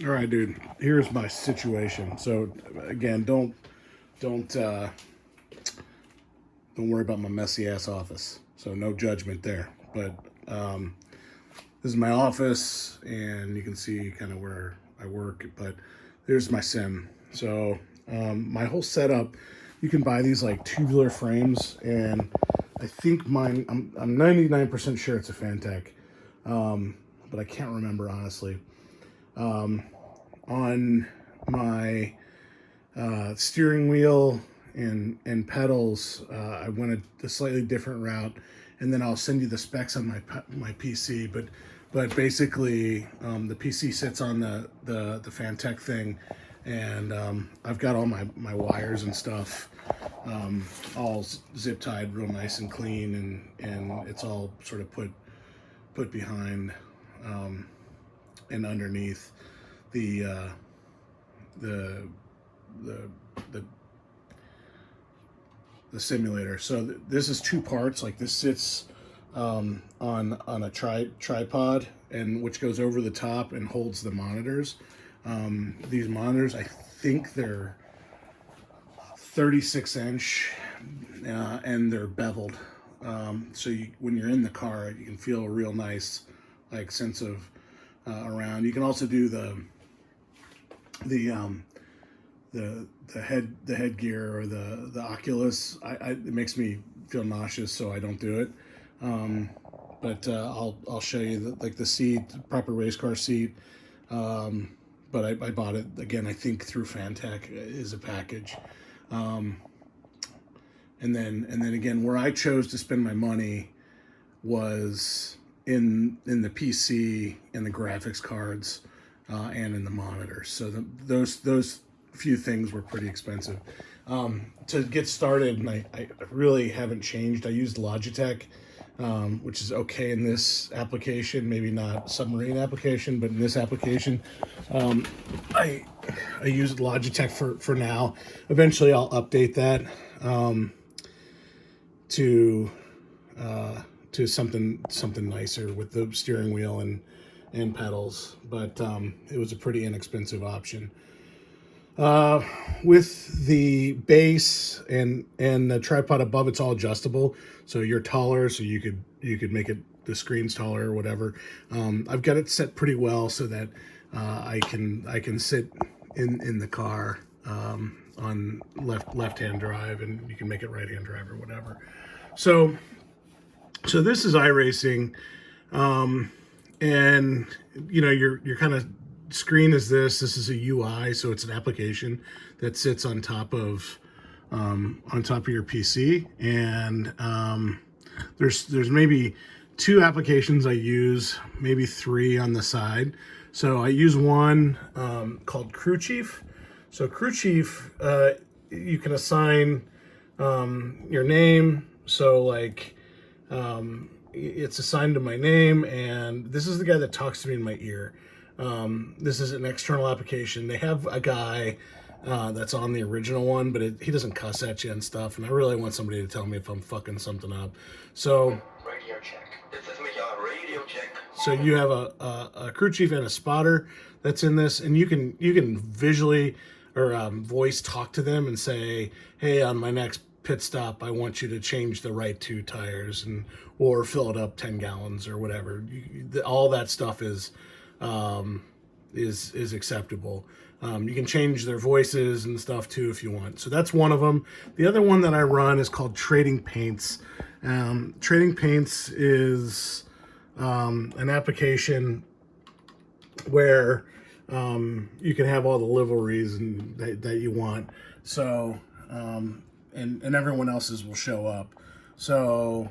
All right, dude. Here's my situation. So again, don't don't worry about my messy ass office. So no judgment there. But um, this is my office, and you can see kind of where I work. But there's my sim. So my whole setup, you can buy these like tubular frames, and I think mine. I'm 99% sure it's a Fantech, but I can't remember honestly. On my steering wheel and pedals, I went a slightly different route, and then I'll send you the specs on my PC. But basically, the PC sits on the Fantech thing, and I've got all my wires and stuff all zip tied real nice and clean, and it's all sort of put behind and underneath the the the the the simulator. So this is two parts. Like this sits on a tripod, and which goes over the top and holds the monitors. These monitors, I think they're 36 inch, and they're beveled. So when you're in the car, you can feel a real nice like sense of around. You can also do the the headgear or the Oculus. It makes me feel nauseous, so I don't do it. But I'll show you like the seat, proper race car seat. But I bought it again. I think through Fantech is a package. And then again, where I chose to spend my money was in the PC and the graphics cards, and in the monitors. So those few things were pretty expensive. To get started, and I really haven't changed. I used Logitech, which is okay in this application, maybe not submarine application, but in this application, I I use Logitech for now. Eventually, I'll update that to to something nicer with the steering wheel and pedals. But it was a pretty inexpensive option. With the base and the tripod above, it's all adjustable. So you're taller, so you could make it the screen's taller or whatever. I've got it set pretty well so that I can sit in the car on left hand drive, and you can make it right hand drive or whatever. So so this is iRacing, and your kind of screen is this. This is a UI, so it's an application that sits on top of your PC, and there's maybe two applications I use, maybe three on the side. So I use one called Crew Chief. So Crew Chief, you can assign your name. So like it's assigned to my name, and this is the guy that talks to me in my ear. This is an external application. They have a guy that's on the original one, but he doesn't cuss at you and stuff. And I really want somebody to tell me if I'm fucking something up. So radio check. This is me, radio check. So you have a crew chief and a spotter that's in this, and you can visually or voice talk to them and say, "Hey, on my next pit stop, I want you to change the right two tires and or fill it up 10 gallons or whatever." All that stuff is acceptable. You can change their voices and stuff too if you want. So that's one of them. The other one that I run is called Trading Paints. Trading Paints is an application where you can have all the liveries that you want. So and everyone else's will show up. So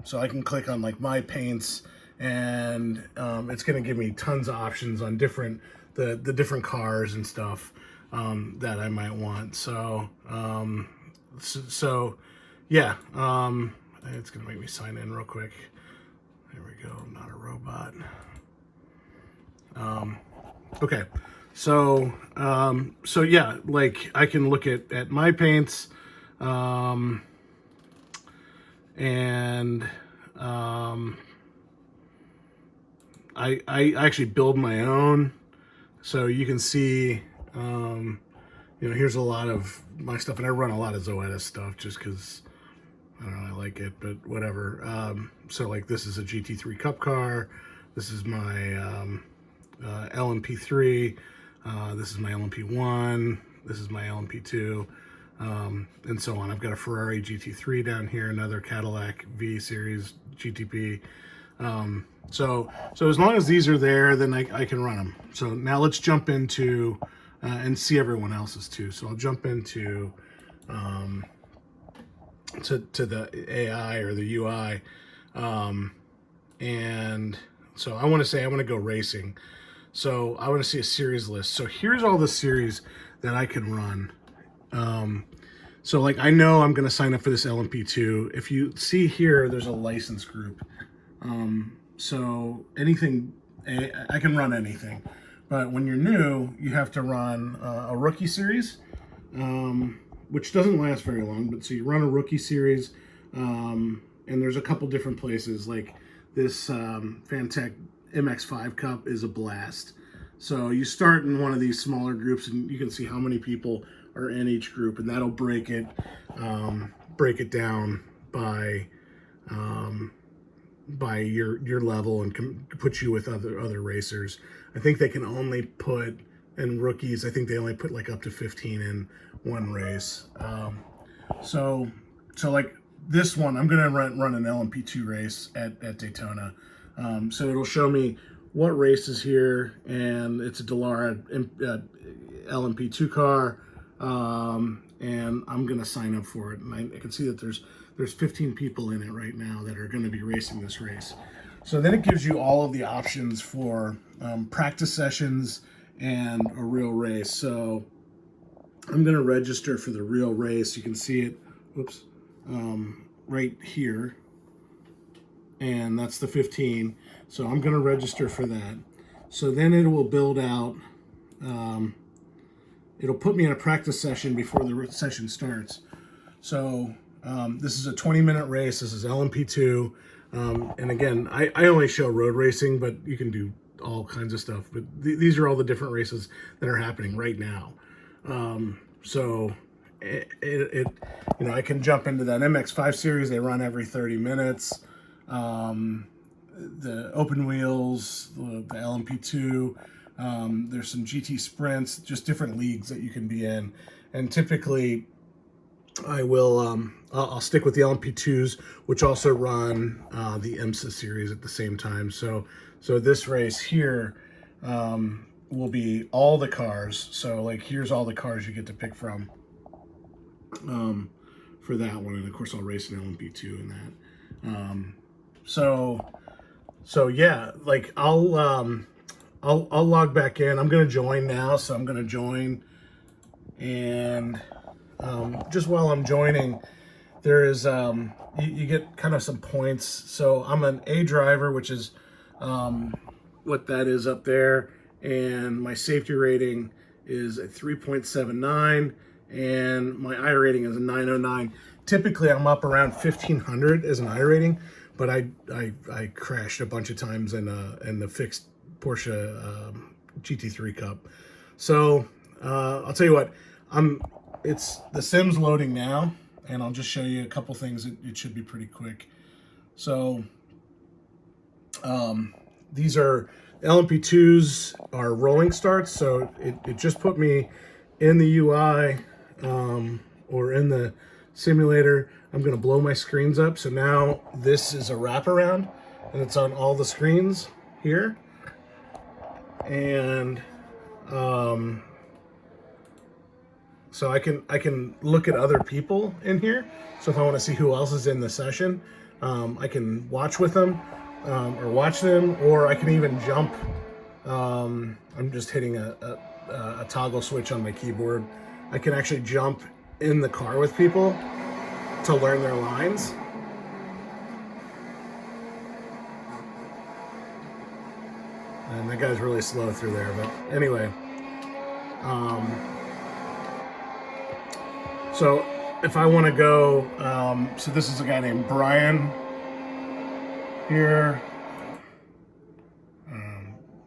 so I can click on like my paints, and it's going to give me tons of options on the different cars and stuff that I might want. So yeah, it's going to make me sign in real quick. There we go. I'm not a robot. Okay, so yeah, like I can look at my paints, and I actually build my own. So you can see, you know, here's a lot of my stuff, and I run a lot of Zoetis stuff just because I don't know, I like it, but whatever. So like this is a GT3 Cup car. This is my LMP3. This is my LMP1. This is my LMP2, and so on. I've got a Ferrari GT3 down here, another Cadillac V Series GTP. So as long as these are there, then I can run them. So now let's jump into and see everyone else's too. So I'll jump into to the AI or the UI, and so I want to go racing. So I want to see a series list. So here's all the series that I can run. So like I know I'm going to sign up for this LMP2. If you see here, there's a license group. So anything, I can run anything. But when you're new, you have to run a rookie series, which doesn't last very long. But so you run a rookie series, and there's a couple different places. Like this Fantech MX5 Cup is a blast. So you start in one of these smaller groups, and you can see how many people are in each group, and that'll break it down by your level and can put you with other racers. I think they can only put in rookies. I think they only put like up to 15 in one race. So like this one, I'm gonna run an LMP2 race at Daytona. So it'll show me what race is here, and it's a Dallara LMP2 car, and I'm gonna sign up for it. And I can see that there's 15 people in it right now that are going to be racing this race. So then it gives you all of the options for practice sessions and a real race. So I'm going to register for the real race. You can see it, whoops, right here. And that's the 15. So I'm going to register for that. So then it will build out, it'll put me in a practice session before the session starts. So this is a 20-minute race. This is LMP2. And again, I only show road racing, but you can do all kinds of stuff. But these are all the different races that are happening right now. So you know, I can jump into that MX5 series. They run every 30 minutes. The open wheels, the LMP2. There's some GT sprints, just different leagues that you can be in. And typically, I will, I'll stick with the LMP2s, which also run the IMSA series at the same time. So this race here will be all the cars. So like here's all the cars you get to pick from for that one, and of course I'll race an LMP2 in that. So yeah, like I'll log back in. I'm gonna join now, so I'm gonna join, and just while I'm joining, there is you get kind of some points. So I'm an A driver, which is what that is up there, and my safety rating is a 3.79, and my I rating is a 909. Typically, I'm up around 1500 as an I rating, but I crashed a bunch of times in the fixed Porsche GT3 Cup. So I'll tell you what, it's the sim's loading now, and I'll just show you a couple things. It should be pretty quick. So these are LMP2s are rolling starts, so it just put me in the UI or in the simulator. I'm gonna blow my screens up, so now this is a wraparound, and it's on all the screens here. And so I can look at other people in here. So if I want to see who else is in the session, I can watch with them or watch them, or I can even jump. I'm just hitting a toggle switch on my keyboard. I can actually jump in the car with people to learn their lines. And that guy's really slow through there, but anyway. So if I want to go, so this is a guy named Brian here,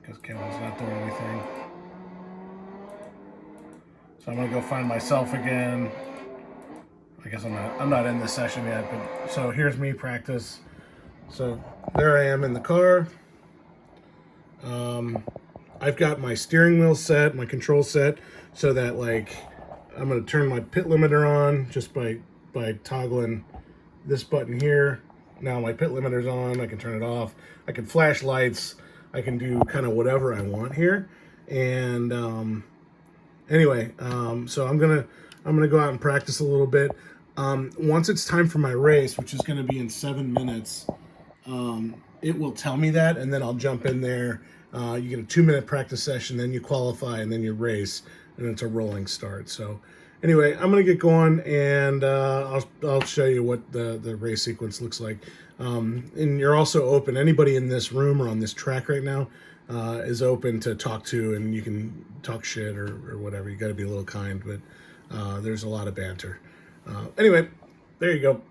because Kevin's not doing anything. So I'm gonna go find myself again. I guess I'm not in this session yet, but so here's me practice. So there I am in the car. I've got my steering wheel set, my control set, so that like I'm gonna turn my pit limiter on just by toggling this button here. Now my pit limiter's on. I can turn it off. I can flash lights. I can do kind of whatever I want here. And anyway, so I'm gonna go out and practice a little bit. Once it's time for my race, which is gonna be in 7 minutes, it will tell me that, and then I'll jump in there. You get a 2-minute practice session, then you qualify, and then you race, and it's a rolling start. So anyway, I'm gonna get going, and I'll show you what the race sequence looks like. And you're also open. Anybody in this room or on this track right now is open to talk to, and you can talk shit or whatever. You got to be a little kind, but there's a lot of banter. Anyway, there you go.